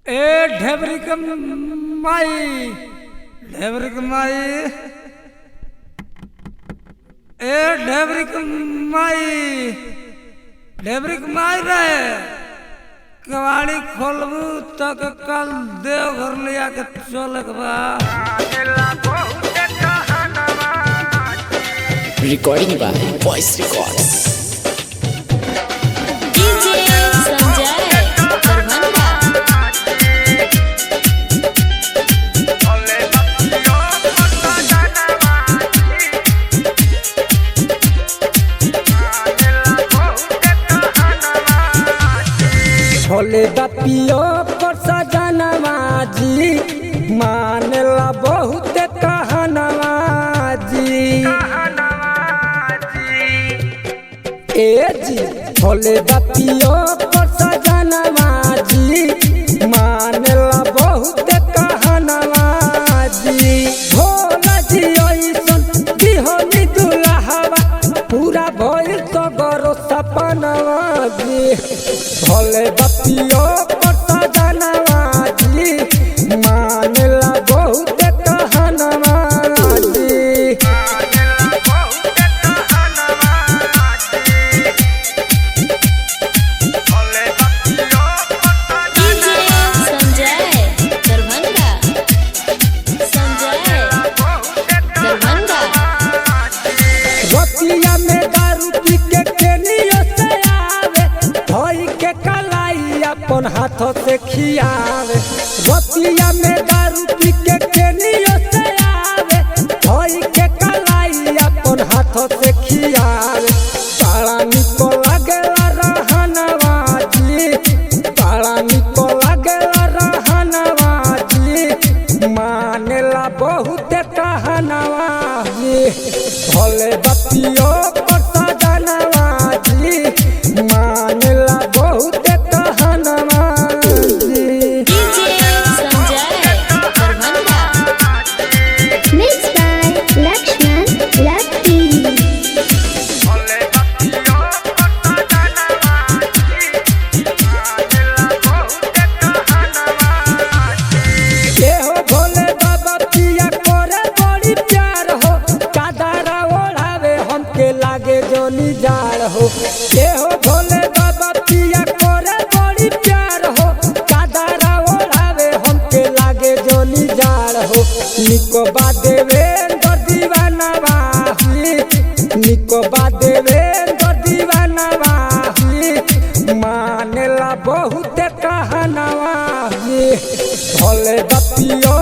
ए ढेबरी के माई ढेबरी के माई ए ढेबरी के माई ढेबरी के माई रहे कवाड़ी खोलबू तक कल देवघर लिया के चल बा। Recording by Voice Records. DJ Sanjay Darbhanga. Bhole बपियो पर सजनवा जी मानेला बहुत कहनवा जी ए जी भोले बपियो पर सजनवा जी मानेला बहुत कहनवा जी भोला जी ऐसन दिहनी दुल्हवा पूरा भइल तो गरो सपनवा जी भोले बपियो पर सजनवा जी मानेला बहुत कहनवा जी। DJ संजय दरभंगा। संजय दरभंगा। रतिया में दारू पी के केनियो से आवे धोई के कलाई अपन हाथों से खियावे रतिया में दारू पी के केनियो से आवे धोई के कलाई अपन हाथों से खियावे बड़ा निको लागेला रहनवा जी बड़ा निको लागेला रहनवा जी मानेला बहुत कहनवा जी भोले बपियो पर सजनवा जी मानेला बहुत कहनवा जी। DJ Sanjay Darbhanga. Mixed by Lakshman Lucky. हो भोले बाबा पिया करे बड़ी प्यार हो कादारा ओढ़ावे हमके लागे जोनी जाड़ हो हो भोले बाबा पिया करे बड़ी प्यार हो कादारा ओढ़ावे हमके लागे जोनी जाड़ हो निको बादेवे दीवानवा निको बादेवे दीवानवा मानेला बहुत कहनवा भोले बपियो